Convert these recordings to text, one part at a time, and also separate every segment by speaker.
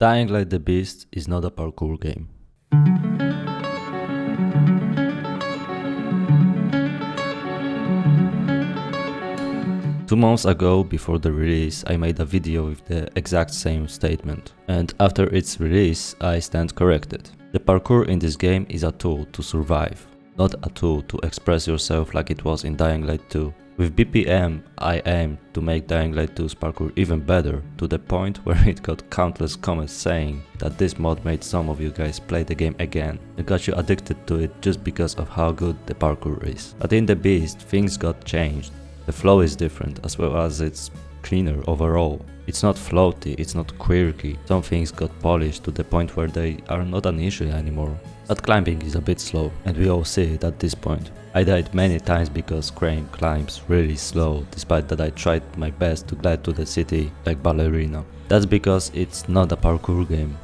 Speaker 1: Dying Like the Beast is not a parkour game. 2 months ago, before the release, I made a video with the exact same statement, and after its release, I stand corrected. The parkour in this game is a tool to survive, not a tool to express yourself like it was in Dying Light 2. With BPM, I aimed to make Dying Light 2's parkour even better, to the point where it got countless comments saying that this mod made some of you guys play the game again and got you addicted to it just because of how good the parkour is. But in the Beast, things got changed. The flow is different, as well as it's cleaner overall. It's not floaty, it's not quirky. Some things got polished to the point where they are not an issue anymore. But climbing is a bit slow, and we all see it at this point. I died many times because Crane climbs really slow, despite that I tried my best to glide to the city like ballerina. That's because it's not a parkour game,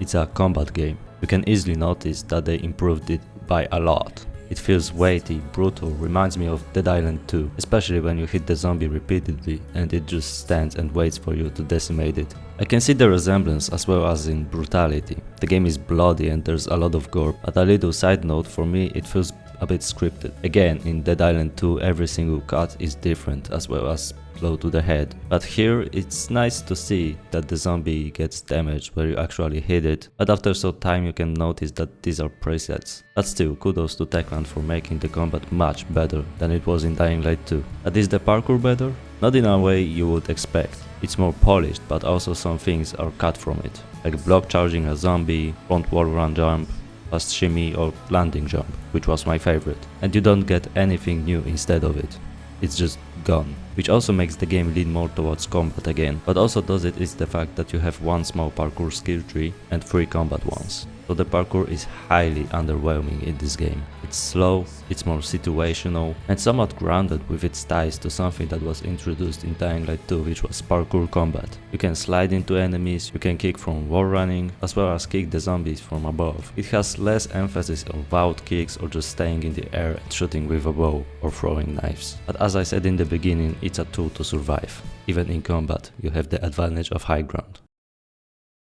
Speaker 1: it's a combat game. You can easily notice that they improved it by a lot. It feels weighty, brutal, reminds me of Dead Island 2, especially when you hit the zombie repeatedly and it just stands and waits for you to decimate it. I can see the resemblance as well as in brutality. The game is bloody and there's a lot of gore, but a little side note, for me it feels a bit scripted. Again, in Dead Island 2 every single cut is different as well as blow to the head, but here it's nice to see that the zombie gets damaged where you actually hit it, but after some time you can notice that these are presets. But still, kudos to Techland for making the combat much better than it was in Dying Light 2. But is the parkour better? Not in a way you would expect. It's more polished, but also some things are cut from it, like block charging a zombie, front wall run jump, fast shimmy or landing jump, which was my favorite. And you don't get anything new instead of it. It's just gone, which also makes the game lean more towards combat again. But also does it is the fact that you have one small parkour skill tree and 3 combat ones. So the parkour is highly underwhelming in this game. It's slow, it's more situational, and somewhat grounded with its ties to something that was introduced in Dying Light 2, which was parkour combat. You can slide into enemies, you can kick from wall running, as well as kick the zombies from above. It has less emphasis on vault kicks or just staying in the air and shooting with a bow or throwing knives. But as I said in the beginning, it's a tool to survive. Even in combat, you have the advantage of high ground.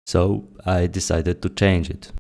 Speaker 1: So I decided to change it.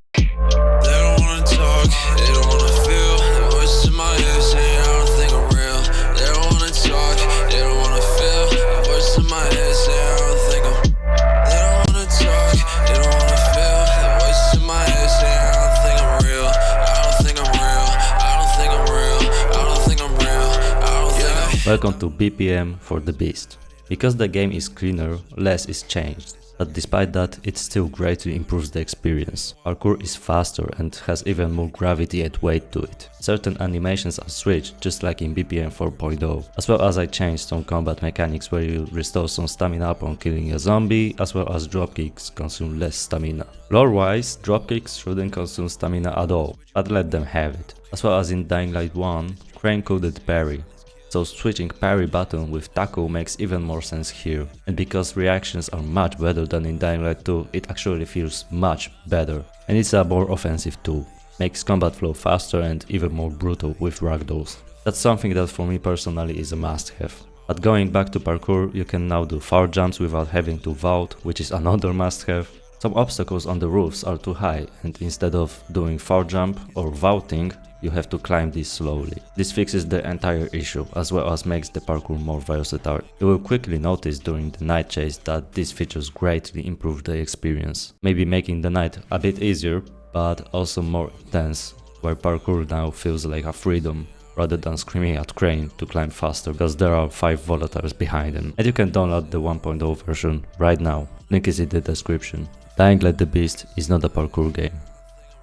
Speaker 1: Welcome to BPM for the Beast. Because the game is cleaner, less is changed, but despite that, it still greatly improves the experience. Parkour is faster and has even more gravity and weight to it. Certain animations are switched, just like in BPM 4.0, as well as I changed some combat mechanics where you restore some stamina upon killing a zombie, as well as dropkicks consume less stamina. Lore-wise, dropkicks shouldn't consume stamina at all, but let them have it. As well as in Dying Light 1, Crane couldn't parry. So switching parry button with tackle makes even more sense here. And because reactions are much better than in Dying Light 2, it actually feels much better. And it's a more offensive tool. Makes combat flow faster and even more brutal with ragdolls. That's something that for me personally is a must-have. But going back to parkour, you can now do far jumps without having to vault, which is another must-have. Some obstacles on the roofs are too high, and instead of doing far jump or vaulting, you have to climb these slowly. This fixes the entire issue, as well as makes the parkour more versatile. You will quickly notice during the night chase that these features greatly improve the experience, maybe making the night a bit easier, but also more intense, where parkour now feels like a freedom, rather than screaming at Crane to climb faster, because there are 5 volatiles behind him. And you can download the 1.0 version right now, link is in the description. Dying Like the Beast is not a parkour game,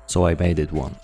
Speaker 1: so I made it one.